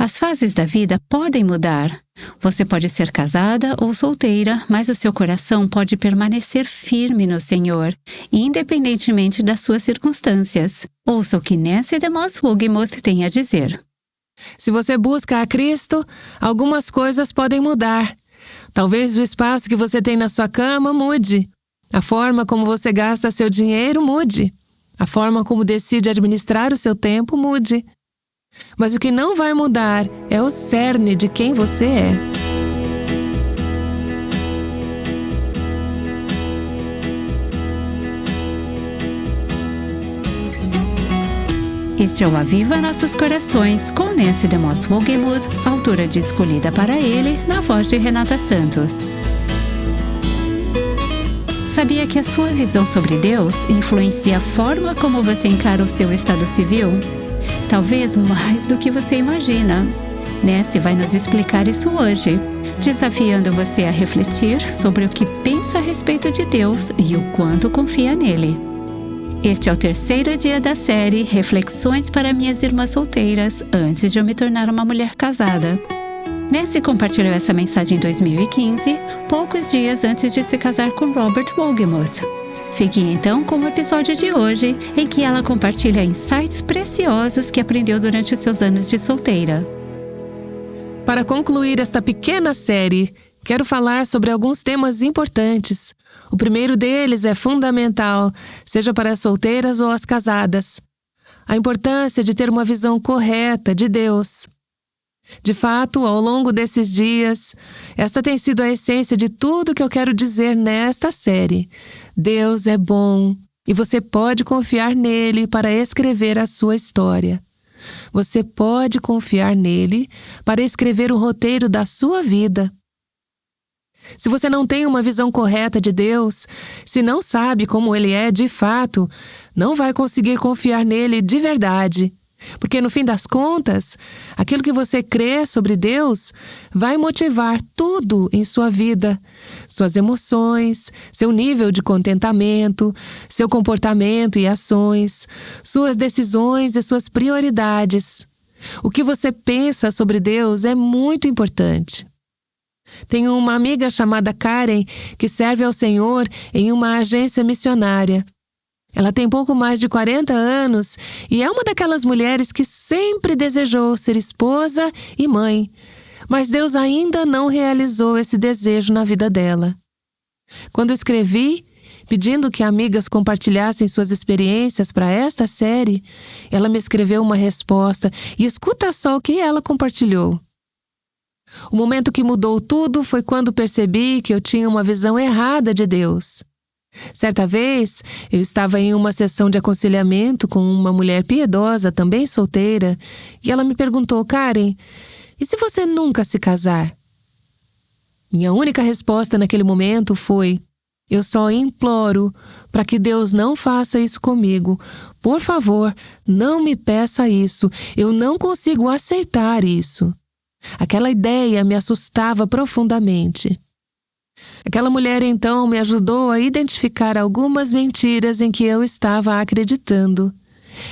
As fases da vida podem mudar. Você pode ser casada ou solteira, mas o seu coração pode permanecer firme no Senhor, independentemente das suas circunstâncias. Ouça o que Nancy DeMoss Wogemuth tem a dizer. Se você busca a Cristo, algumas coisas podem mudar. Talvez o espaço que você tem na sua cama mude. A forma como você gasta seu dinheiro mude. A forma como decide administrar o seu tempo mude. Mas o que não vai mudar é o cerne de quem você é. Este é o Aviva Nossos Corações, com Nancy DeMoss Wogemuth, autora de Escolhida para Ele, na voz de Renata Santos. Sabia que a sua visão sobre Deus influencia a forma como você encara o seu estado civil? Talvez mais do que você imagina. Nancy vai nos explicar isso hoje, desafiando você a refletir sobre o que pensa a respeito de Deus e o quanto confia nele. Este é o terceiro dia da série Reflexões para Minhas Irmãs Solteiras antes de eu me tornar uma mulher casada. Nancy compartilhou essa mensagem em 2015, poucos dias antes de se casar com Robert Wogemuth. Fique então com o episódio de hoje, em que ela compartilha insights preciosos que aprendeu durante os seus anos de solteira. Para concluir esta pequena série, quero falar sobre alguns temas importantes. O primeiro deles é fundamental, seja para as solteiras ou as casadas. A importância de ter uma visão correta de Deus. De fato, ao longo desses dias, esta tem sido a essência de tudo que eu quero dizer nesta série. Deus é bom e você pode confiar nele para escrever a sua história. Você pode confiar nele para escrever o roteiro da sua vida. Se você não tem uma visão correta de Deus, se não sabe como ele é de fato, não vai conseguir confiar nele de verdade. Porque no fim das contas, aquilo que você crê sobre Deus vai motivar tudo em sua vida. Suas emoções, seu nível de contentamento, seu comportamento e ações, suas decisões e suas prioridades. O que você pensa sobre Deus é muito importante. Tenho uma amiga chamada Karen que serve ao Senhor em uma agência missionária. Ela tem pouco mais de 40 anos e é uma daquelas mulheres que sempre desejou ser esposa e mãe, mas Deus ainda não realizou esse desejo na vida dela. Quando escrevi, pedindo que amigas compartilhassem suas experiências para esta série, ela me escreveu uma resposta e escuta só o que ela compartilhou. O momento que mudou tudo foi quando percebi que eu tinha uma visão errada de Deus. Certa vez, eu estava em uma sessão de aconselhamento com uma mulher piedosa, também solteira, e ela me perguntou: Karen, e se você nunca se casar? Minha única resposta naquele momento foi: eu só imploro para que Deus não faça isso comigo. Por favor, não me peça isso. Eu não consigo aceitar isso. Aquela ideia me assustava profundamente. Aquela mulher então me ajudou a identificar algumas mentiras em que eu estava acreditando.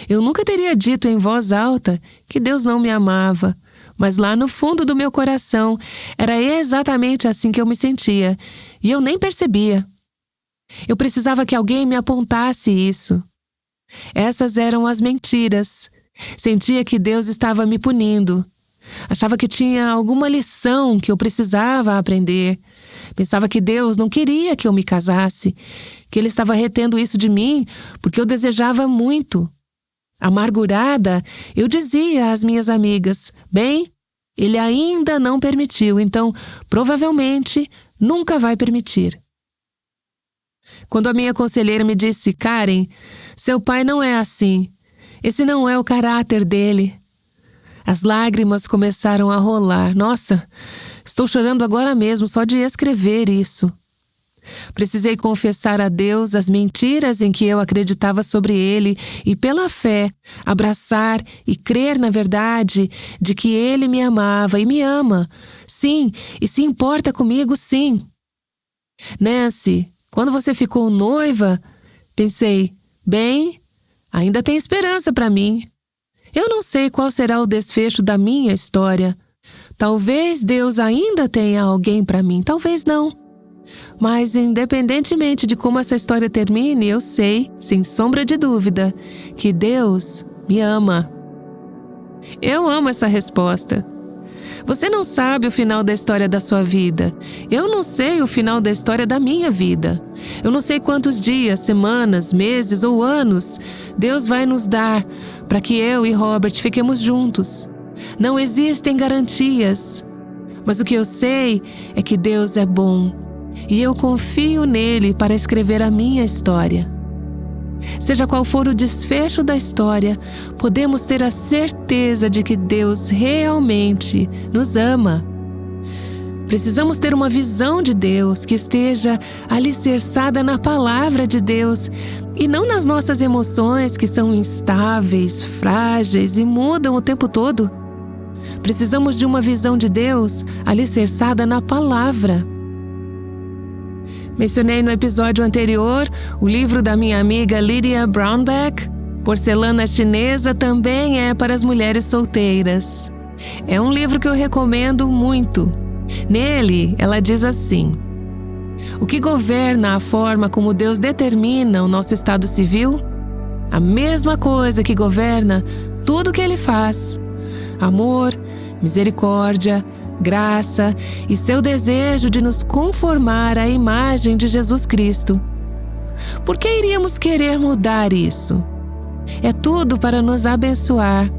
Eu nunca teria dito em voz alta que Deus não me amava, mas lá no fundo do meu coração era exatamente assim que eu me sentia, e eu nem percebia. Eu precisava que alguém me apontasse isso. Essas eram as mentiras. Sentia que Deus estava me punindo. Achava que tinha alguma lição que eu precisava aprender. Pensava que Deus não queria que eu me casasse, que Ele estava retendo isso de mim porque eu desejava muito. Amargurada, eu dizia às minhas amigas: bem, Ele ainda não permitiu, então provavelmente nunca vai permitir. Quando a minha conselheira me disse: Karen, seu pai não é assim, esse não é o caráter dele. As lágrimas começaram a rolar. Nossa, estou chorando agora mesmo só de escrever isso. Precisei confessar a Deus as mentiras em que eu acreditava sobre Ele e, pela fé, abraçar e crer na verdade de que Ele me amava e me ama. Sim, e se importa comigo, sim. Nancy, quando você ficou noiva, pensei: bem, ainda tem esperança para mim. Eu não sei qual será o desfecho da minha história. Talvez Deus ainda tenha alguém para mim, talvez não. Mas, independentemente de como essa história termine, eu sei, sem sombra de dúvida, que Deus me ama. Eu amo essa resposta. Você não sabe o final da história da sua vida. Eu não sei o final da história da minha vida. Eu não sei quantos dias, semanas, meses ou anos Deus vai nos dar para que eu e Robert fiquemos juntos. Não existem garantias. Mas o que eu sei é que Deus é bom e eu confio nele para escrever a minha história. Seja qual for o desfecho da história, podemos ter a certeza de que Deus realmente nos ama. Precisamos ter uma visão de Deus que esteja alicerçada na palavra de Deus e não nas nossas emoções que são instáveis, frágeis e mudam o tempo todo. Precisamos de uma visão de Deus alicerçada na palavra. Mencionei no episódio anterior o livro da minha amiga Lydia Brownback. Porcelana Chinesa também é para as mulheres solteiras. É um livro que eu recomendo muito. Nele, ela diz assim: o que governa a forma como Deus determina o nosso estado civil? A mesma coisa que governa tudo o que Ele faz. Amor, misericórdia, graça e seu desejo de nos conformar à imagem de Jesus Cristo. Por que iríamos querer mudar isso? É tudo para nos abençoar.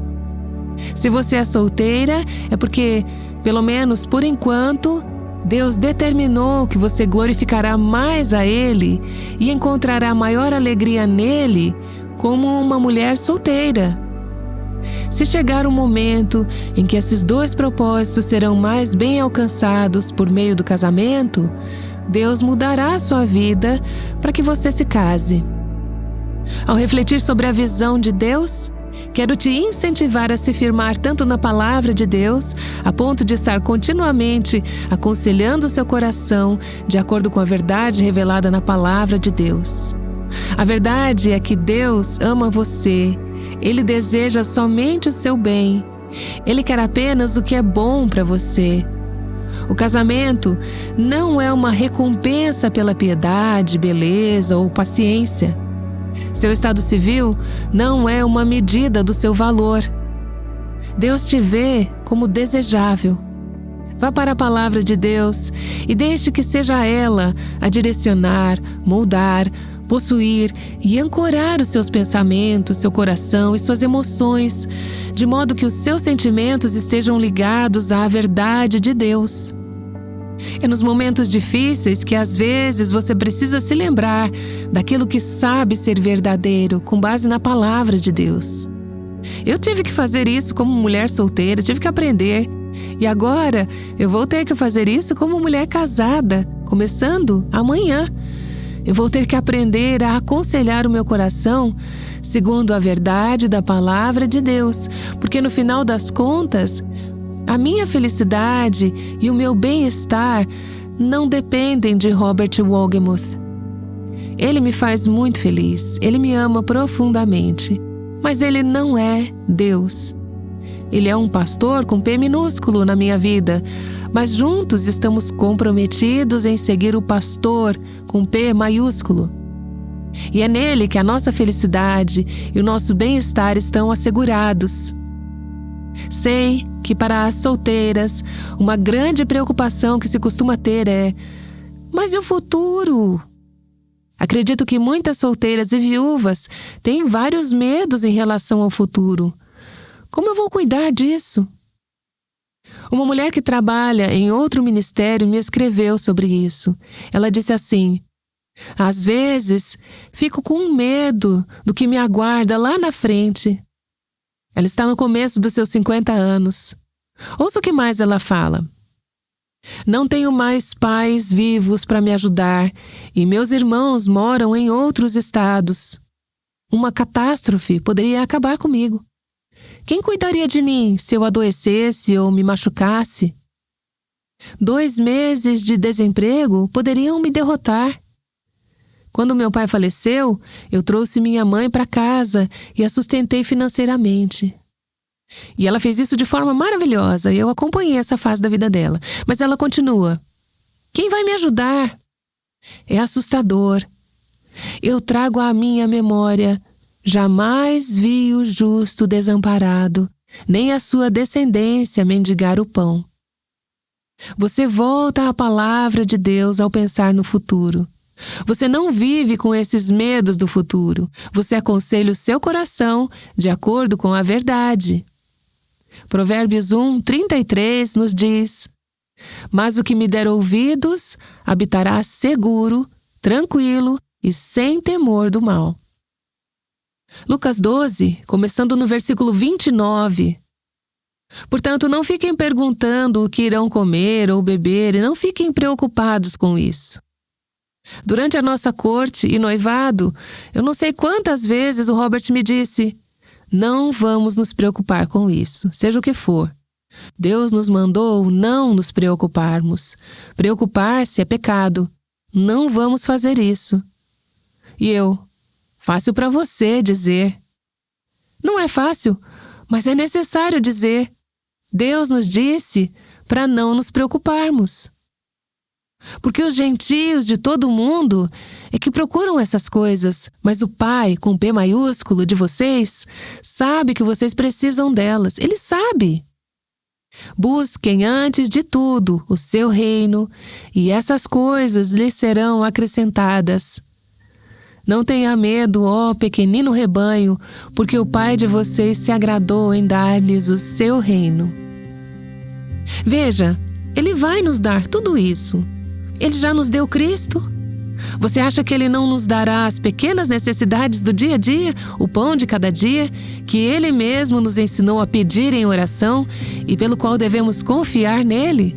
Se você é solteira, é porque, pelo menos por enquanto, Deus determinou que você glorificará mais a Ele e encontrará maior alegria nele como uma mulher solteira. Se chegar um momento em que esses dois propósitos serão mais bem alcançados por meio do casamento, Deus mudará a sua vida para que você se case. Ao refletir sobre a visão de Deus, quero te incentivar a se firmar tanto na palavra de Deus, a ponto de estar continuamente aconselhando o seu coração de acordo com a verdade revelada na palavra de Deus. A verdade é que Deus ama você. Ele deseja somente o seu bem. Ele quer apenas o que é bom para você. O casamento não é uma recompensa pela piedade, beleza ou paciência. Seu estado civil não é uma medida do seu valor. Deus te vê como desejável. Vá para a palavra de Deus e deixe que seja ela a direcionar, moldar, possuir e ancorar os seus pensamentos, seu coração e suas emoções, de modo que os seus sentimentos estejam ligados à verdade de Deus. É nos momentos difíceis que às vezes você precisa se lembrar daquilo que sabe ser verdadeiro com base na palavra de Deus. Eu tive que fazer isso como mulher solteira, tive que aprender. E agora eu vou ter que fazer isso como mulher casada, começando amanhã. Eu vou ter que aprender a aconselhar o meu coração segundo a verdade da palavra de Deus, porque no final das contas, a minha felicidade e o meu bem-estar não dependem de Robert Wogemuth. Ele me faz muito feliz, ele me ama profundamente, mas ele não é Deus. Ele é um pastor com P minúsculo na minha vida, mas juntos estamos comprometidos em seguir o pastor com P maiúsculo. E é nele que a nossa felicidade e o nosso bem-estar estão assegurados. Sei que para as solteiras, uma grande preocupação que se costuma ter é: mas e o futuro? Acredito que muitas solteiras e viúvas têm vários medos em relação ao futuro. Como eu vou cuidar disso? Uma mulher que trabalha em outro ministério me escreveu sobre isso. Ela disse assim: às vezes, fico com medo do que me aguarda lá na frente. Ela está no começo dos seus 50 anos. Ouça o que mais ela fala. Não tenho mais pais vivos para me ajudar e meus irmãos moram em outros estados. Uma catástrofe poderia acabar comigo. Quem cuidaria de mim se eu adoecesse ou me machucasse? 2 meses de desemprego poderiam me derrotar. Quando meu pai faleceu, eu trouxe minha mãe para casa e a sustentei financeiramente. E ela fez isso de forma maravilhosa. Eu acompanhei essa fase da vida dela. Mas ela continua. Quem vai me ajudar? É assustador. Eu trago à minha memória. Jamais vi o justo desamparado, nem a sua descendência mendigar o pão. Você volta à palavra de Deus ao pensar no futuro. Você não vive com esses medos do futuro. Você aconselha o seu coração de acordo com a verdade. Provérbios 1:33 nos diz: Mas o que me der ouvidos habitará seguro, tranquilo e sem temor do mal. Lucas 12, começando no versículo 29. Portanto, não fiquem perguntando o que irão comer ou beber e não fiquem preocupados com isso. Durante a nossa corte e noivado, eu não sei quantas vezes o Robert me disse: não vamos nos preocupar com isso, seja o que for. Deus nos mandou não nos preocuparmos. Preocupar-se é pecado. Não vamos fazer isso. E eu: fácil para você dizer. Não é fácil, mas é necessário dizer. Deus nos disse para não nos preocuparmos. Porque os gentios de todo o mundo é que procuram essas coisas, mas o Pai, com P maiúsculo, de vocês, sabe que vocês precisam delas. Ele sabe. Busquem antes de tudo o seu reino, e essas coisas lhes serão acrescentadas. Não tenha medo, ó pequenino rebanho, porque o Pai de vocês se agradou em dar-lhes o seu reino. Veja, Ele vai nos dar tudo isso. Ele já nos deu Cristo. Você acha que Ele não nos dará as pequenas necessidades do dia a dia, o pão de cada dia, que Ele mesmo nos ensinou a pedir em oração e pelo qual devemos confiar nele?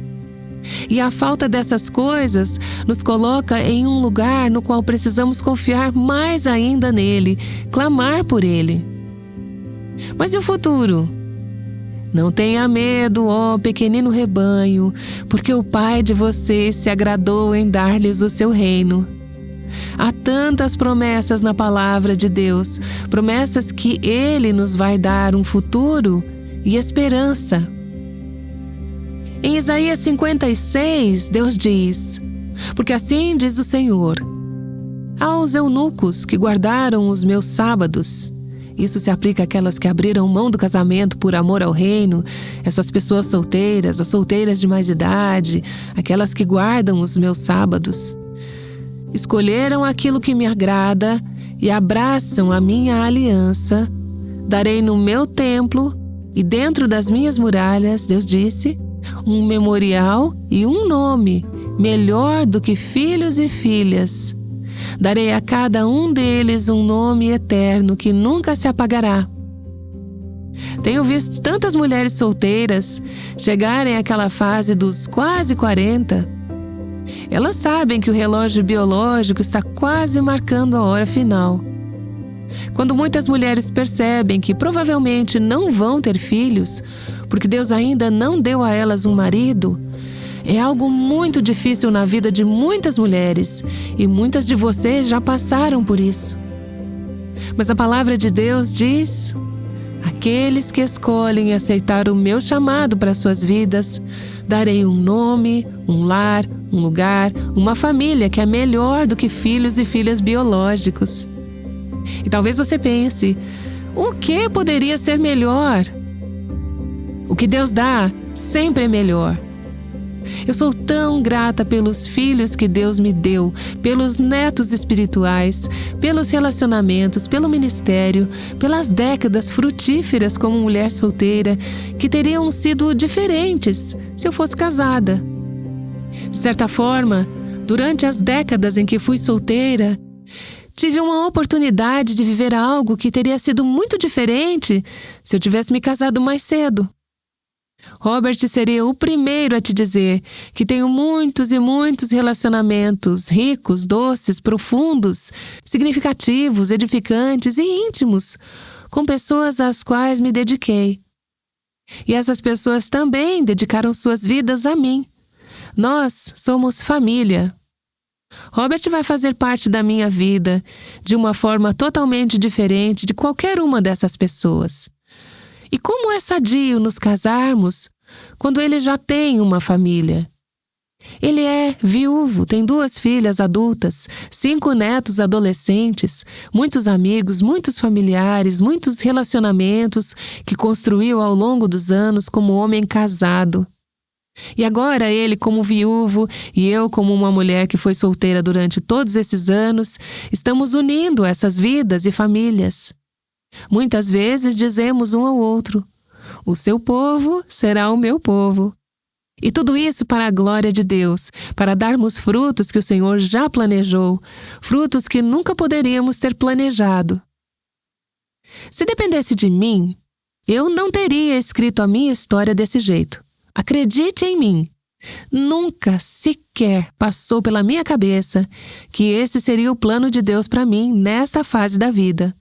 E a falta dessas coisas nos coloca em um lugar no qual precisamos confiar mais ainda nele, clamar por ele. Mas e o futuro? Não tenha medo, ó pequenino rebanho, porque o Pai de vocês se agradou em dar-lhes o seu reino. Há tantas promessas na palavra de Deus, promessas que Ele nos vai dar um futuro e esperança. Em Isaías 56, Deus diz: Porque assim diz o Senhor: aos eunucos que guardaram os meus sábados. Isso se aplica àquelas que abriram mão do casamento por amor ao reino, essas pessoas solteiras, as solteiras de mais idade, aquelas que guardam os meus sábados. Escolheram aquilo que me agrada e abraçam a minha aliança. Darei no meu templo e dentro das minhas muralhas, Deus disse, um memorial e um nome, melhor do que filhos e filhas. Darei a cada um deles um nome eterno que nunca se apagará. Tenho visto tantas mulheres solteiras chegarem àquela fase dos quase 40. Elas sabem que o relógio biológico está quase marcando a hora final. Quando muitas mulheres percebem que provavelmente não vão ter filhos, porque Deus ainda não deu a elas um marido, é algo muito difícil na vida de muitas mulheres, e muitas de vocês já passaram por isso. Mas a palavra de Deus diz: aqueles que escolhem aceitar o meu chamado para suas vidas, darei um nome, um lar, um lugar, uma família que é melhor do que filhos e filhas biológicos. E talvez você pense: o que poderia ser melhor? O que Deus dá sempre é melhor. Eu sou tão grata pelos filhos que Deus me deu, pelos netos espirituais, pelos relacionamentos, pelo ministério, pelas décadas frutíferas como mulher solteira, que teriam sido diferentes se eu fosse casada. De certa forma, durante as décadas em que fui solteira, tive uma oportunidade de viver algo que teria sido muito diferente se eu tivesse me casado mais cedo. Robert seria o primeiro a te dizer que tenho muitos e muitos relacionamentos ricos, doces, profundos, significativos, edificantes e íntimos com pessoas às quais me dediquei. E essas pessoas também dedicaram suas vidas a mim. Nós somos família. Robert vai fazer parte da minha vida de uma forma totalmente diferente de qualquer uma dessas pessoas. E como é sadio nos casarmos quando ele já tem uma família. Ele é viúvo, tem 2 filhas adultas, 5 netos adolescentes, muitos amigos, muitos familiares, muitos relacionamentos que construiu ao longo dos anos como homem casado. E agora ele, como viúvo, e eu, como uma mulher que foi solteira durante todos esses anos, estamos unindo essas vidas e famílias. Muitas vezes dizemos um ao outro: o seu povo será o meu povo. E tudo isso para a glória de Deus, para darmos frutos que o Senhor já planejou, frutos que nunca poderíamos ter planejado. Se dependesse de mim, eu não teria escrito a minha história desse jeito. Acredite em mim, nunca sequer passou pela minha cabeça que esse seria o plano de Deus para mim nesta fase da vida.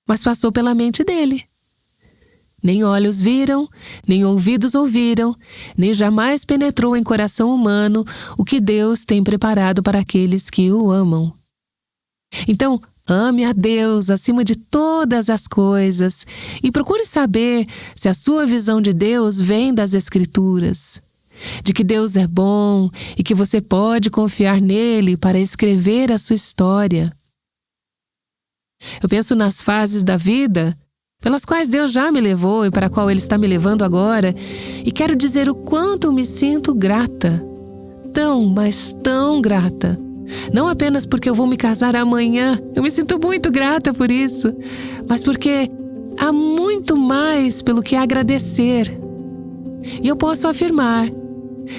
Mas passou pela mente dele. Nem olhos viram, nem ouvidos ouviram, nem jamais penetrou em coração humano o que Deus tem preparado para aqueles que o amam. Então, ame a Deus acima de todas as coisas e procure saber se a sua visão de Deus vem das Escrituras, de que Deus é bom e que você pode confiar nele para escrever a sua história. Eu penso nas fases da vida pelas quais Deus já me levou e para a qual Ele está me levando agora, e quero dizer o quanto me sinto grata. Tão, mas tão grata. Não apenas porque eu vou me casar amanhã, eu me sinto muito grata por isso, mas porque há muito mais pelo que agradecer. E eu posso afirmar,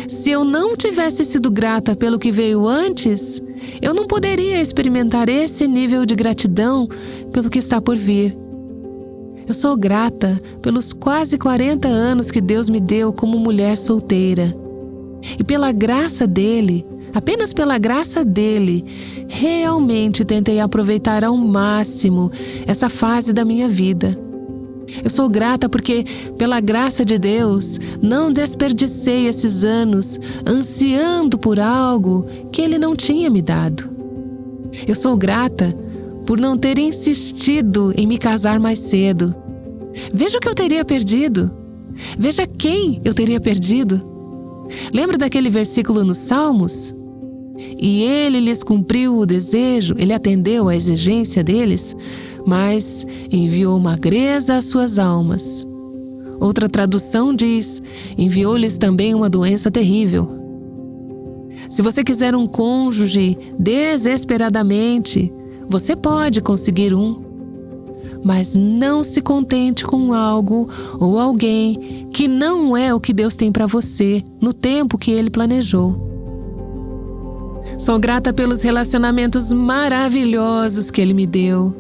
se eu não tivesse sido grata pelo que veio antes, eu não poderia experimentar esse nível de gratidão pelo que está por vir. Eu sou grata pelos quase 40 anos que Deus me deu como mulher solteira. E pela graça dele, apenas pela graça dele, realmente tentei aproveitar ao máximo essa fase da minha vida. Eu sou grata porque, pela graça de Deus, não desperdicei esses anos ansiando por algo que Ele não tinha me dado. Eu sou grata por não ter insistido em me casar mais cedo. Veja o que eu teria perdido. Veja quem eu teria perdido. Lembra daquele versículo nos Salmos? E Ele lhes cumpriu o desejo, Ele atendeu à exigência deles, mas enviou magreza às suas almas. Outra tradução diz: enviou-lhes também uma doença terrível. Se você quiser um cônjuge desesperadamente, você pode conseguir um. Mas não se contente com algo ou alguém que não é o que Deus tem para você no tempo que Ele planejou. Sou grata pelos relacionamentos maravilhosos que Ele me deu.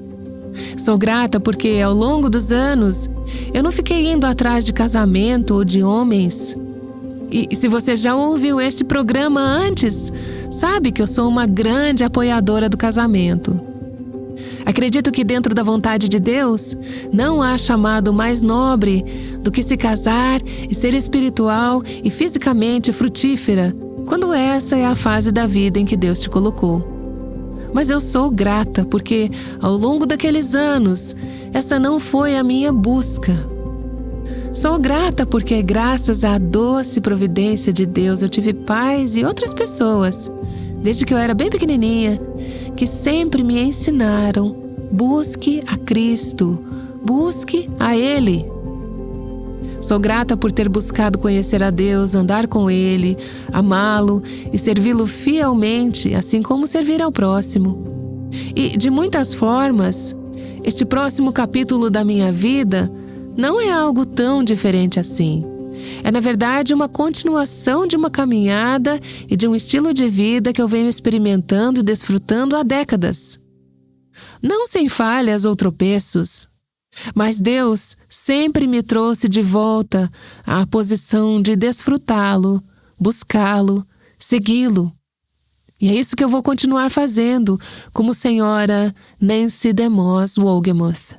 Sou grata porque, ao longo dos anos, eu não fiquei indo atrás de casamento ou de homens. E se você já ouviu este programa antes, sabe que eu sou uma grande apoiadora do casamento. Acredito que dentro da vontade de Deus, não há chamado mais nobre do que se casar e ser espiritual e fisicamente frutífera, quando essa é a fase da vida em que Deus te colocou. Mas eu sou grata porque, ao longo daqueles anos, essa não foi a minha busca. Sou grata porque, graças à doce providência de Deus, eu tive pais e outras pessoas, desde que eu era bem pequenininha, que sempre me ensinaram: busque a Cristo, busque a Ele. Sou grata por ter buscado conhecer a Deus, andar com Ele, amá-lo e servi-lo fielmente, assim como servir ao próximo. E, de muitas formas, este próximo capítulo da minha vida não é algo tão diferente assim. É, na verdade, uma continuação de uma caminhada e de um estilo de vida que eu venho experimentando e desfrutando há décadas. Não sem falhas ou tropeços, mas Deus sempre me trouxe de volta à posição de desfrutá-lo, buscá-lo, segui-lo. E é isso que eu vou continuar fazendo, como senhora Nancy DeMoss Wolgemuth.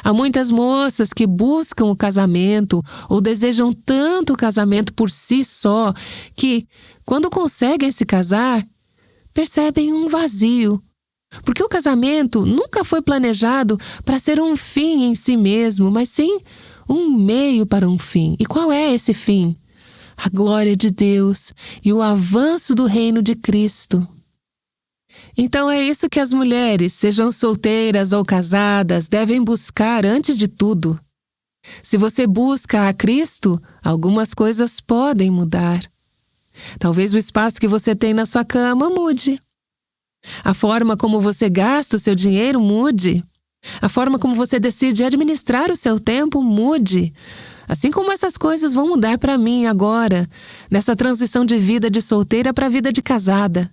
Há muitas moças que buscam o casamento ou desejam tanto o casamento por si só que, quando conseguem se casar, percebem um vazio, Porque o casamento nunca foi planejado para ser um fim em si mesmo, mas sim um meio para um fim. E qual é esse fim? A glória de Deus e o avanço do reino de Cristo. Então é isso que as mulheres, sejam solteiras ou casadas, devem buscar antes de tudo. Se você busca a Cristo, algumas coisas podem mudar. Talvez o espaço que você tem na sua cama mude. A forma como você gasta o seu dinheiro mude. A forma como você decide administrar o seu tempo mude. Assim como essas coisas vão mudar para mim agora, nessa transição de vida de solteira para a vida de casada.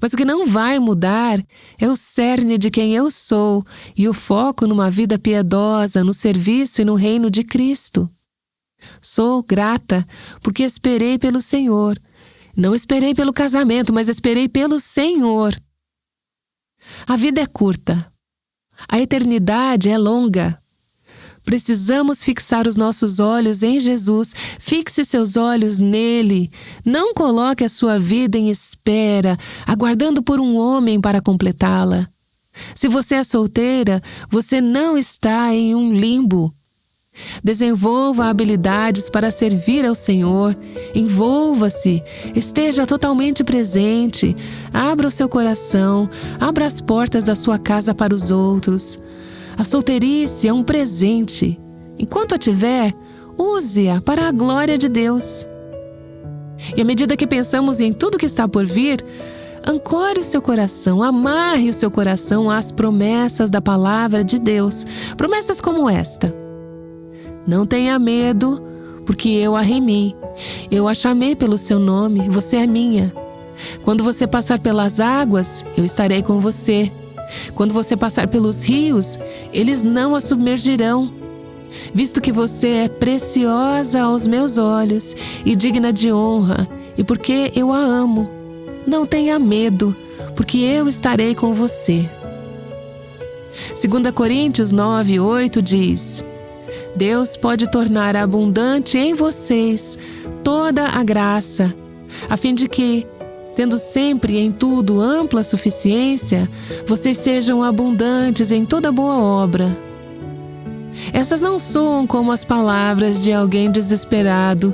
Mas o que não vai mudar é o cerne de quem eu sou e o foco numa vida piedosa, no serviço e no reino de Cristo. Sou grata porque esperei pelo Senhor. Não esperei pelo casamento, mas esperei pelo Senhor. A vida é curta. A eternidade é longa. Precisamos fixar os nossos olhos em Jesus. Fixe seus olhos nele. Não coloque a sua vida em espera, aguardando por um homem para completá-la. Se você é solteira, você não está em um limbo. Desenvolva habilidades para servir ao Senhor. Envolva-se. Esteja totalmente presente. Abra o seu coração. Abra as portas da sua casa para os outros. A solteirice é um presente. Enquanto a tiver, use-a para a glória de Deus. E à medida que pensamos em tudo que está por vir, ancore o seu coração, amarre o seu coração às promessas da palavra de Deus. Promessas como esta: não tenha medo, porque eu a remi. Eu a chamei pelo seu nome, você é minha. Quando você passar pelas águas, eu estarei com você. Quando você passar pelos rios, eles não a submergirão. Visto que você é preciosa aos meus olhos e digna de honra, e porque eu a amo, não tenha medo, porque eu estarei com você. 2 Coríntios 9:8 diz: Deus pode tornar abundante em vocês toda a graça, a fim de que, tendo sempre em tudo ampla suficiência, vocês sejam abundantes em toda boa obra. Essas não soam como as palavras de alguém desesperado.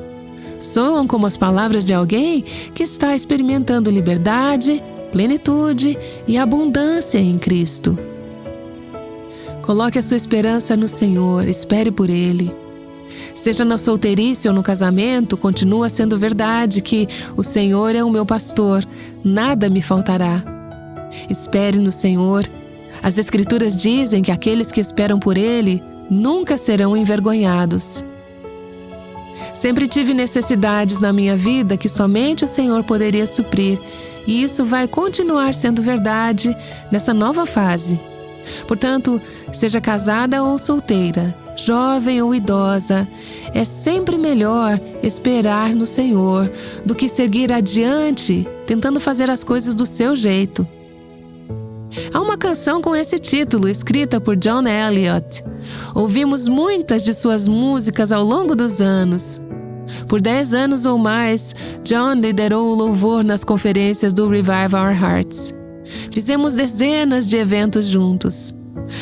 Soam como as palavras de alguém que está experimentando liberdade, plenitude e abundância em Cristo. Coloque a sua esperança no Senhor, espere por Ele. Seja na solteirice ou no casamento, continua sendo verdade que o Senhor é o meu pastor, nada me faltará. Espere no Senhor. As Escrituras dizem que aqueles que esperam por Ele nunca serão envergonhados. Sempre tive necessidades na minha vida que somente o Senhor poderia suprir, e isso vai continuar sendo verdade nessa nova fase. Portanto, seja casada ou solteira, jovem ou idosa, é sempre melhor esperar no Senhor do que seguir adiante tentando fazer as coisas do seu jeito. Há uma canção com esse título, escrita por John Eliot. Ouvimos muitas de suas músicas ao longo dos anos. Por 10 anos ou mais, John liderou o louvor nas conferências do Revive Our Hearts. Fizemos dezenas de eventos juntos.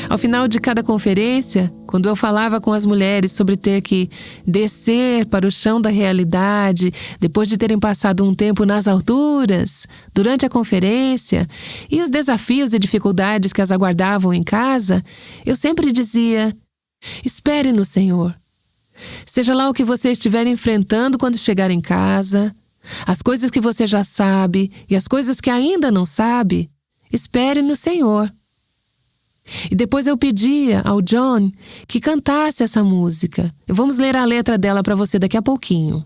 Ao final de cada conferência, quando eu falava com as mulheres sobre ter que descer para o chão da realidade depois de terem passado um tempo nas alturas, durante a conferência, e os desafios e dificuldades que as aguardavam em casa, eu sempre dizia: espere no Senhor. Seja lá o que você estiver enfrentando quando chegar em casa, as coisas que você já sabe e as coisas que ainda não sabe, espere no Senhor. E depois eu pedia ao John que cantasse essa música. Vamos ler a letra dela para você daqui a pouquinho.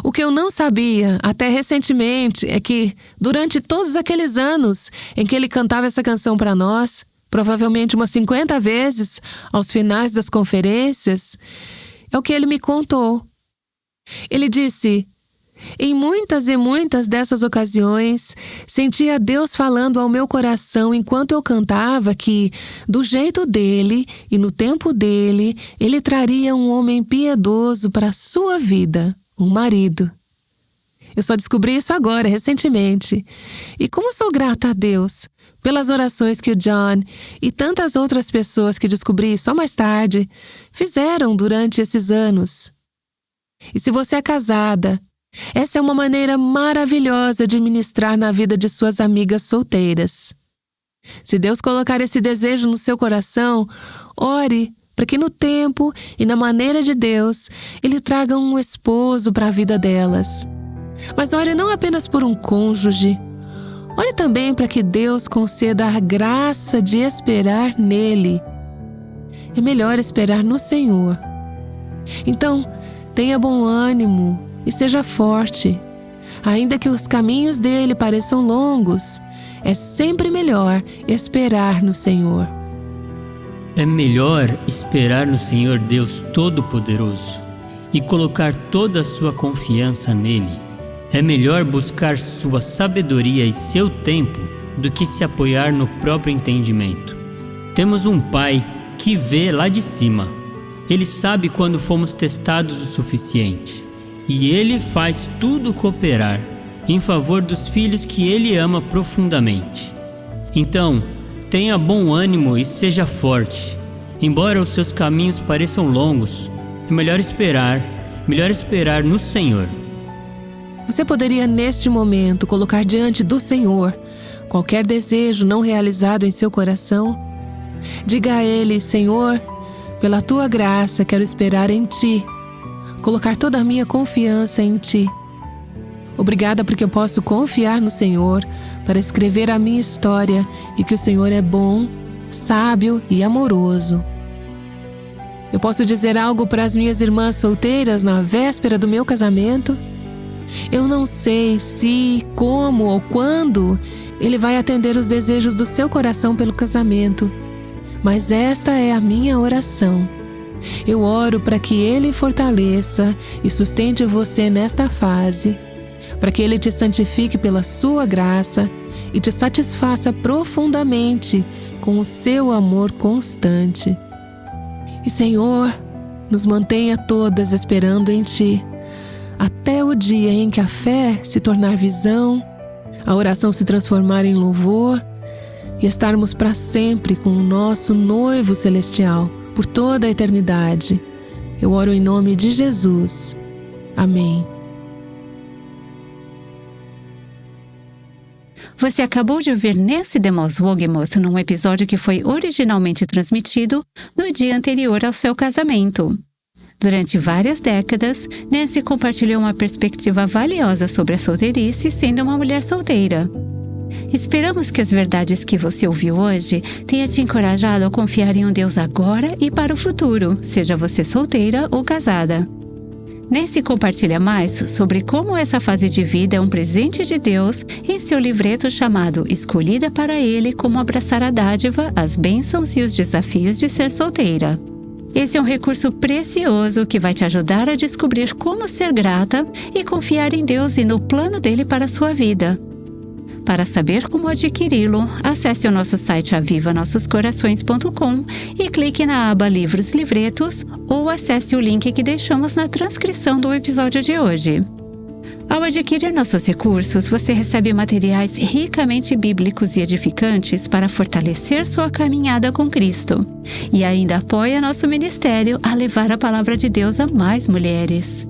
O que eu não sabia, até recentemente, é que, durante todos aqueles anos em que ele cantava essa canção para nós, provavelmente umas 50 vezes, aos finais das conferências, é o que ele me contou. Ele disse: em muitas e muitas dessas ocasiões, sentia Deus falando ao meu coração enquanto eu cantava que, do jeito dele e no tempo dele, ele traria um homem piedoso para a sua vida, um marido. Eu só descobri isso agora, recentemente. E como sou grata a Deus pelas orações que o John e tantas outras pessoas que descobri só mais tarde fizeram durante esses anos. E se você é casada, essa é uma maneira maravilhosa de ministrar na vida de suas amigas solteiras. Se Deus colocar esse desejo no seu coração, ore para que no tempo e na maneira de Deus, Ele traga um esposo para a vida delas. Mas ore não apenas por um cônjuge. Ore também para que Deus conceda a graça de esperar nele. É melhor esperar no Senhor. Então, tenha bom ânimo e seja forte. Ainda que os caminhos dele pareçam longos, é sempre melhor esperar no Senhor. É melhor esperar no Senhor Deus Todo-Poderoso e colocar toda a sua confiança nele. É melhor buscar sua sabedoria e seu tempo do que se apoiar no próprio entendimento. Temos um Pai que vê lá de cima. Ele sabe quando fomos testados o suficiente. E Ele faz tudo cooperar em favor dos filhos que Ele ama profundamente. Então, tenha bom ânimo e seja forte. Embora os seus caminhos pareçam longos, é melhor esperar no Senhor. Você poderia, neste momento, colocar diante do Senhor qualquer desejo não realizado em seu coração? Diga a Ele: Senhor, pela Tua graça quero esperar em Ti, colocar toda a minha confiança em Ti. Obrigada porque eu posso confiar no Senhor para escrever a minha história e que o Senhor é bom, sábio e amoroso. Eu posso dizer algo para as minhas irmãs solteiras na véspera do meu casamento? Eu não sei se, como ou quando Ele vai atender os desejos do seu coração pelo casamento, mas esta é a minha oração. Eu oro para que Ele fortaleça e sustente você nesta fase, para que Ele te santifique pela sua graça e te satisfaça profundamente com o seu amor constante. E, Senhor, nos mantenha todas esperando em Ti, até o dia em que a fé se tornar visão, a oração se transformar em louvor e estarmos para sempre com o nosso noivo celestial, por toda a eternidade. Eu oro em nome de Jesus. Amém. Você acabou de ouvir Nancy DeMoss Wogemuth num episódio que foi originalmente transmitido no dia anterior ao seu casamento. Durante várias décadas, Nancy compartilhou uma perspectiva valiosa sobre a solteirice sendo uma mulher solteira. Esperamos que as verdades que você ouviu hoje tenham te encorajado a confiar em um Deus agora e para o futuro, seja você solteira ou casada. Nancy compartilha mais sobre como essa fase de vida é um presente de Deus em seu livreto chamado Escolhida para Ele: Como Abraçar a Dádiva, as Bênçãos e os Desafios de Ser Solteira. Esse é um recurso precioso que vai te ajudar a descobrir como ser grata e confiar em Deus e no plano dele para a sua vida. Para saber como adquiri-lo, acesse o nosso site avivanossoscorações.com e clique na aba Livros Livretos ou acesse o link que deixamos na transcrição do episódio de hoje. Ao adquirir nossos recursos, você recebe materiais ricamente bíblicos e edificantes para fortalecer sua caminhada com Cristo. E ainda apoia nosso ministério a levar a palavra de Deus a mais mulheres.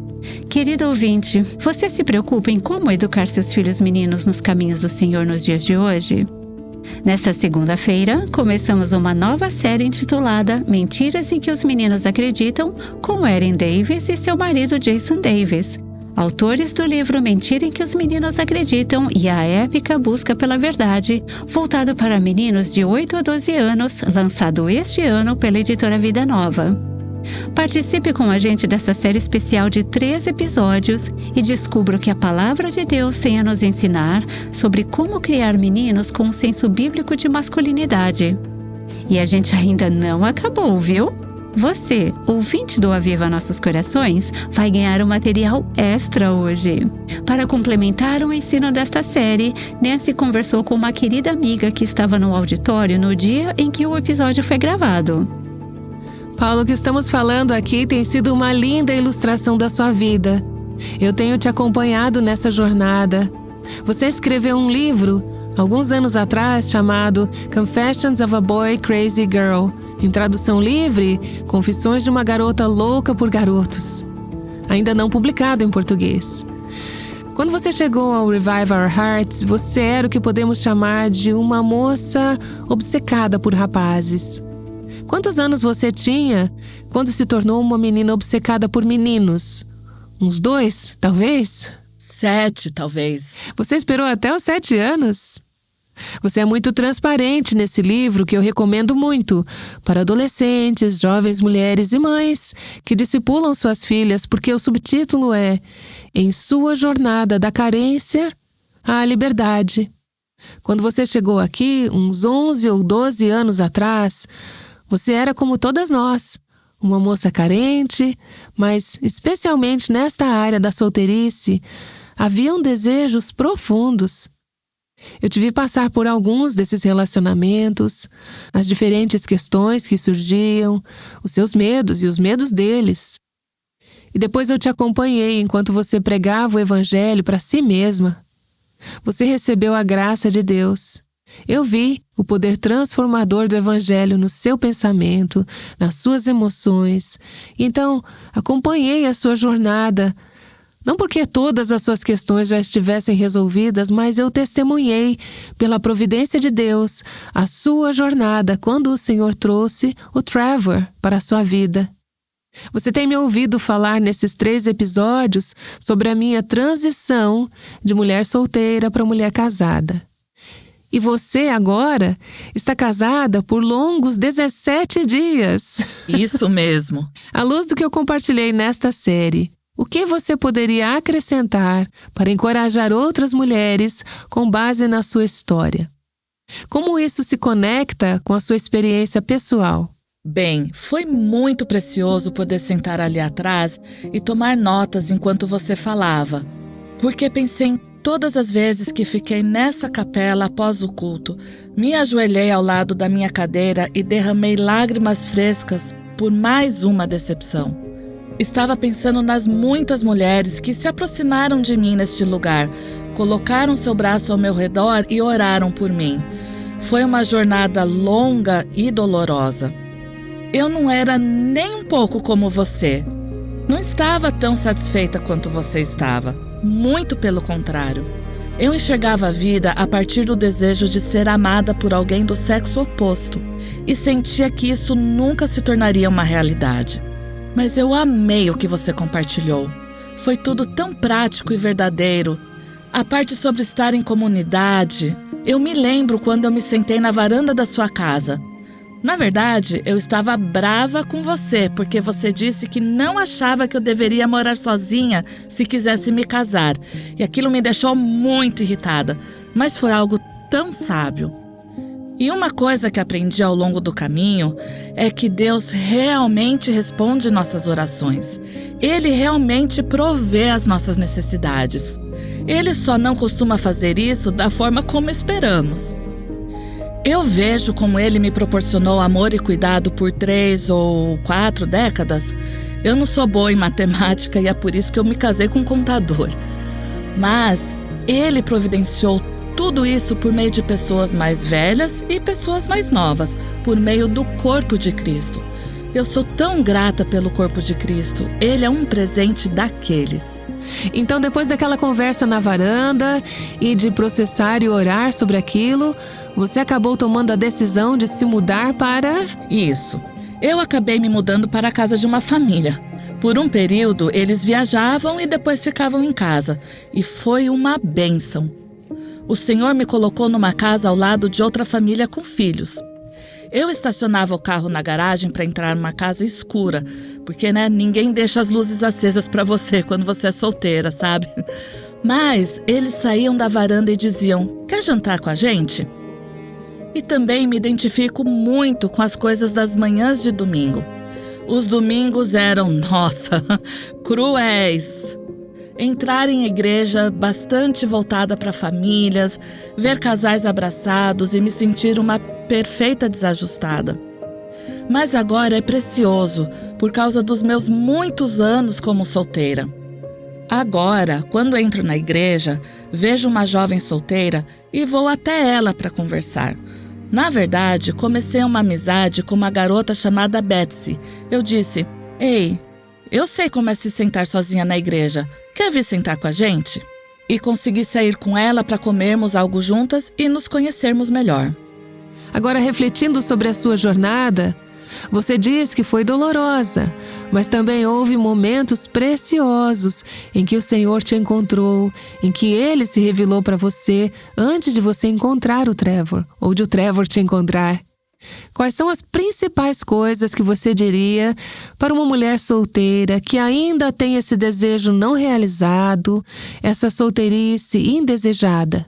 Querido ouvinte, você se preocupa em como educar seus filhos meninos nos caminhos do Senhor nos dias de hoje? Nesta segunda-feira, começamos uma nova série intitulada Mentiras em que os Meninos Acreditam, com Erin Davis e seu marido Jason Davis, autores do livro Mentira em que os Meninos Acreditam e a épica Busca pela Verdade, voltado para meninos de 8 a 12 anos, lançado este ano pela editora Vida Nova. Participe com a gente dessa série especial de 3 episódios e descubra o que a Palavra de Deus tem a nos ensinar sobre como criar meninos com um senso bíblico de masculinidade. E a gente ainda não acabou, viu? Você, ouvinte do Aviva Nossos Corações, vai ganhar um material extra hoje. Para complementar o ensino desta série, Nancy conversou com uma querida amiga que estava no auditório no dia em que o episódio foi gravado. Paulo, o que estamos falando aqui tem sido uma linda ilustração da sua vida. Eu tenho te acompanhado nessa jornada. Você escreveu um livro, alguns anos atrás, chamado Confessions of a Boy Crazy Girl. Em tradução livre, Confissões de uma Garota Louca por Garotos. Ainda não publicado em português. Quando você chegou ao Revive Our Hearts, você era o que podemos chamar de uma moça obcecada por rapazes. Quantos anos você tinha quando se tornou uma menina obcecada por meninos? Uns 2, talvez? 7, talvez. Você esperou até os 7 anos? Você é muito transparente nesse livro que eu recomendo muito para adolescentes, jovens mulheres e mães que discipulam suas filhas, porque o subtítulo é Em Sua Jornada da Carência à Liberdade. Quando você chegou aqui, uns 11 ou 12 anos atrás, você era como todas nós, uma moça carente, mas especialmente nesta área da solteirice, haviam desejos profundos. Eu te vi passar por alguns desses relacionamentos, as diferentes questões que surgiam, os seus medos e os medos deles. E depois eu te acompanhei enquanto você pregava o evangelho para si mesma. Você recebeu a graça de Deus. Eu vi o poder transformador do evangelho no seu pensamento, nas suas emoções. Então, acompanhei a sua jornada. Não porque todas as suas questões já estivessem resolvidas, mas eu testemunhei, pela providência de Deus, a sua jornada quando o Senhor trouxe o Trevor para a sua vida. Você tem me ouvido falar nesses 3 episódios sobre a minha transição de mulher solteira para mulher casada. E você agora está casada por longos 17 dias. Isso mesmo. À luz do que eu compartilhei nesta série, o que você poderia acrescentar para encorajar outras mulheres com base na sua história? Como isso se conecta com a sua experiência pessoal? Bem, foi muito precioso poder sentar ali atrás e tomar notas enquanto você falava, porque pensei em todas as vezes que fiquei nessa capela após o culto, me ajoelhei ao lado da minha cadeira e derramei lágrimas frescas por mais uma decepção. Estava pensando nas muitas mulheres que se aproximaram de mim neste lugar, colocaram seu braço ao meu redor e oraram por mim. Foi uma jornada longa e dolorosa. Eu não era nem um pouco como você. Não estava tão satisfeita quanto você estava. Muito pelo contrário. Eu enxergava a vida a partir do desejo de ser amada por alguém do sexo oposto e sentia que isso nunca se tornaria uma realidade. Mas eu amei o que você compartilhou. Foi tudo tão prático e verdadeiro. A parte sobre estar em comunidade, eu me lembro quando eu me sentei na varanda da sua casa. Na verdade, eu estava brava com você, porque você disse que não achava que eu deveria morar sozinha se quisesse me casar. E aquilo me deixou muito irritada, mas foi algo tão sábio. E uma coisa que aprendi ao longo do caminho é que Deus realmente responde nossas orações. Ele realmente provê as nossas necessidades. Ele só não costuma fazer isso da forma como esperamos. Eu vejo como Ele me proporcionou amor e cuidado por 3 ou 4 décadas. Eu não sou boa em matemática e é por isso que eu me casei com um contador. Mas Ele providenciou tudo isso por meio de pessoas mais velhas e pessoas mais novas, por meio do corpo de Cristo. Eu sou tão grata pelo corpo de Cristo. Ele é um presente daqueles. Então, depois daquela conversa na varanda e de processar e orar sobre aquilo, você acabou tomando a decisão de se mudar para... Isso. Eu acabei me mudando para a casa de uma família. Por um período, eles viajavam e depois ficavam em casa. E foi uma bênção. O Senhor me colocou numa casa ao lado de outra família com filhos. Eu estacionava o carro na garagem para entrar numa casa escura, porque, ninguém deixa as luzes acesas para você quando você é solteira, sabe? Mas eles saíam da varanda e diziam, quer jantar com a gente? E também me identifico muito com as coisas das manhãs de domingo. Os domingos eram, cruéis. Entrar em igreja bastante voltada para famílias, ver casais abraçados e me sentir uma perfeita desajustada. Mas agora é precioso, por causa dos meus muitos anos como solteira. Agora, quando entro na igreja, vejo uma jovem solteira e vou até ela para conversar. Na verdade, comecei uma amizade com uma garota chamada Betsy. Eu disse: "Ei, eu sei como é se sentar sozinha na igreja. Quer vir sentar com a gente?" E consegui sair com ela para comermos algo juntas e nos conhecermos melhor. Agora, refletindo sobre a sua jornada, você diz que foi dolorosa, mas também houve momentos preciosos em que o Senhor te encontrou, em que Ele se revelou para você antes de você encontrar o Trevor, ou de o Trevor te encontrar. Quais são as principais coisas que você diria para uma mulher solteira que ainda tem esse desejo não realizado, essa solteirice indesejada?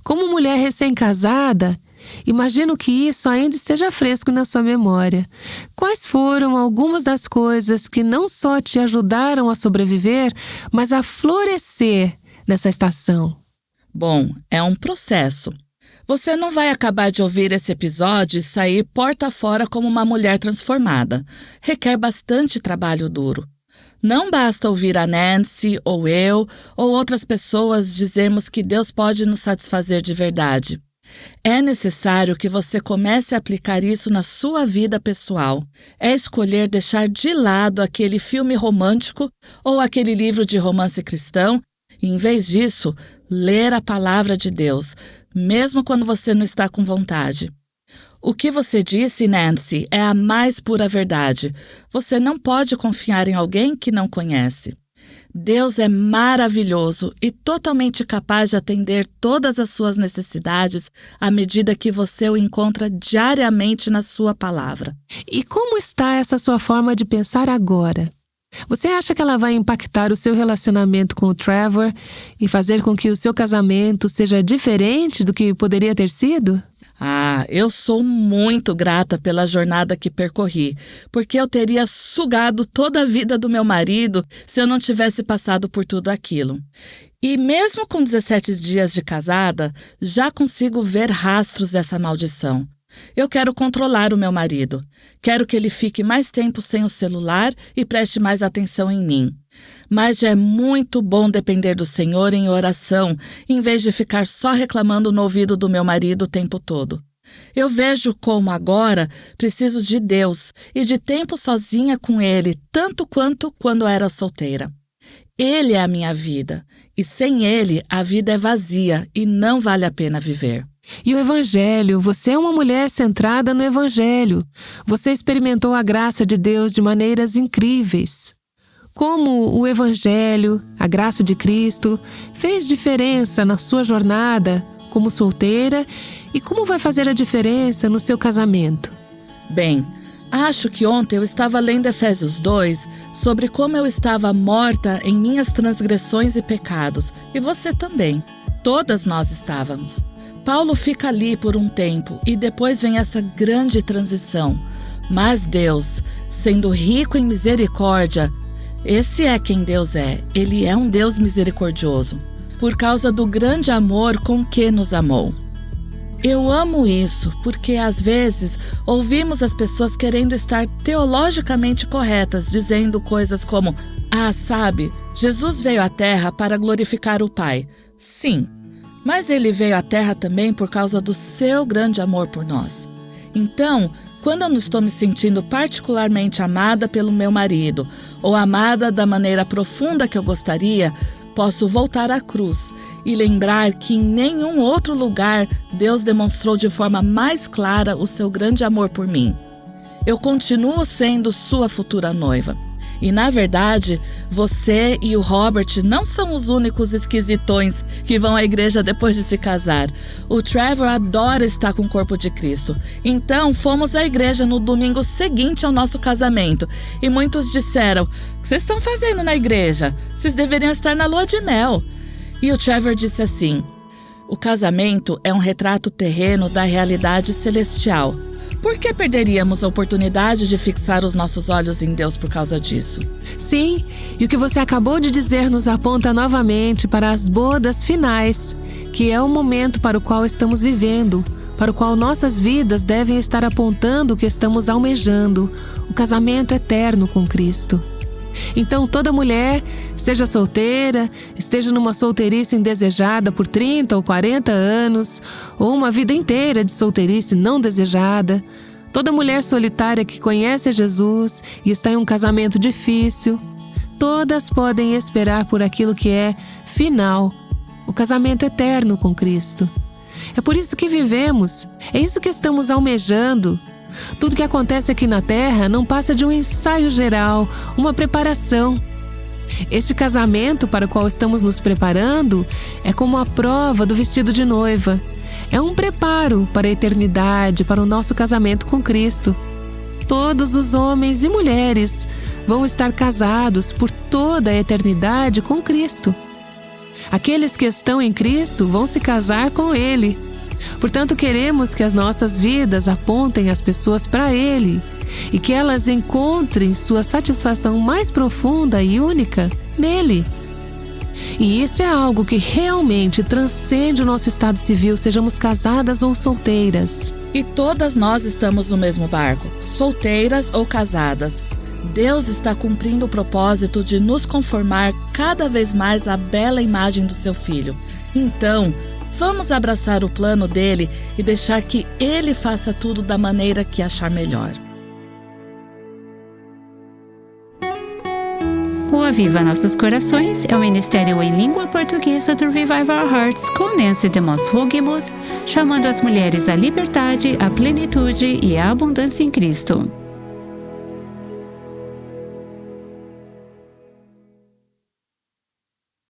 Como mulher recém-casada, imagino que isso ainda esteja fresco na sua memória. Quais foram algumas das coisas que não só te ajudaram a sobreviver, mas a florescer nessa estação? Bom, é um processo. Você não vai acabar de ouvir esse episódio e sair porta fora como uma mulher transformada. Requer bastante trabalho duro. Não basta ouvir a Nancy, ou eu, ou outras pessoas dizermos que Deus pode nos satisfazer de verdade. É necessário que você comece a aplicar isso na sua vida pessoal. É escolher deixar de lado aquele filme romântico ou aquele livro de romance cristão e, em vez disso, ler a palavra de Deus, mesmo quando você não está com vontade. O que você disse, Nancy, é a mais pura verdade. Você não pode confiar em alguém que não conhece. Deus é maravilhoso e totalmente capaz de atender todas as suas necessidades à medida que você o encontra diariamente na sua palavra. E como está essa sua forma de pensar agora? Você acha que ela vai impactar o seu relacionamento com o Trevor e fazer com que o seu casamento seja diferente do que poderia ter sido? Eu sou muito grata pela jornada que percorri, porque eu teria sugado toda a vida do meu marido se eu não tivesse passado por tudo aquilo. E mesmo com 17 dias de casada, já consigo ver rastros dessa maldição. Eu quero controlar o meu marido. Quero que ele fique mais tempo sem o celular e preste mais atenção em mim. Mas já é muito bom depender do Senhor em oração, em vez de ficar só reclamando no ouvido do meu marido o tempo todo. Eu vejo como agora preciso de Deus e de tempo sozinha com Ele, tanto quanto quando era solteira. Ele é a minha vida, e sem Ele a vida é vazia e não vale a pena viver. E o Evangelho, você é uma mulher centrada no Evangelho. Você experimentou a graça de Deus de maneiras incríveis. Como o Evangelho, a graça de Cristo, fez diferença na sua jornada como solteira e como vai fazer a diferença no seu casamento? Bem, acho que ontem eu estava lendo Efésios 2 sobre como eu estava morta em minhas transgressões e pecados, e você também. Todas nós estávamos. Paulo fica ali por um tempo e depois vem essa grande transição. Mas Deus, sendo rico em misericórdia, esse é quem Deus é. Ele é um Deus misericordioso, por causa do grande amor com que nos amou. Eu amo isso, porque às vezes ouvimos as pessoas querendo estar teologicamente corretas, dizendo coisas como: sabe, Jesus veio à Terra para glorificar o Pai. Sim, mas Ele veio à Terra também por causa do seu grande amor por nós. Então, quando eu não estou me sentindo particularmente amada pelo meu marido, ou amada da maneira profunda que eu gostaria, posso voltar à cruz e lembrar que em nenhum outro lugar Deus demonstrou de forma mais clara o seu grande amor por mim. Eu continuo sendo sua futura noiva. E, na verdade, você e o Robert não são os únicos esquisitões que vão à igreja depois de se casar. O Trevor adora estar com o corpo de Cristo. Então, fomos à igreja no domingo seguinte ao nosso casamento. E muitos disseram: "O que vocês estão fazendo na igreja? Vocês deveriam estar na lua de mel." E o Trevor disse assim: "O casamento é um retrato terreno da realidade celestial. Por que perderíamos a oportunidade de fixar os nossos olhos em Deus por causa disso?" Sim, e o que você acabou de dizer nos aponta novamente para as bodas finais, que é o momento para o qual estamos vivendo, para o qual nossas vidas devem estar apontando o que estamos almejando, o casamento eterno com Cristo. Então toda mulher, seja solteira, esteja numa solteirice indesejada por 30 ou 40 anos, ou uma vida inteira de solteirice não desejada, toda mulher solitária que conhece a Jesus e está em um casamento difícil, todas podem esperar por aquilo que é final, o casamento eterno com Cristo. É por isso que vivemos, é isso que estamos almejando. Tudo que acontece aqui na Terra não passa de um ensaio geral, uma preparação. Este casamento para o qual estamos nos preparando é como a prova do vestido de noiva. É um preparo para a eternidade, para o nosso casamento com Cristo. Todos os homens e mulheres vão estar casados por toda a eternidade com Cristo. Aqueles que estão em Cristo vão se casar com Ele. Portanto, queremos que as nossas vidas apontem as pessoas para Ele e que elas encontrem sua satisfação mais profunda e única nele. E isso é algo que realmente transcende o nosso estado civil, sejamos casadas ou solteiras. E todas nós estamos no mesmo barco, solteiras ou casadas. Deus está cumprindo o propósito de nos conformar cada vez mais à bela imagem do seu Filho. Então, vamos abraçar o plano dele e deixar que ele faça tudo da maneira que achar melhor. O Aviva Nossos Corações é o ministério em língua portuguesa do Revive Our Hearts com Nancy DeMoss Hugemuth, chamando as mulheres à liberdade, à plenitude e à abundância em Cristo.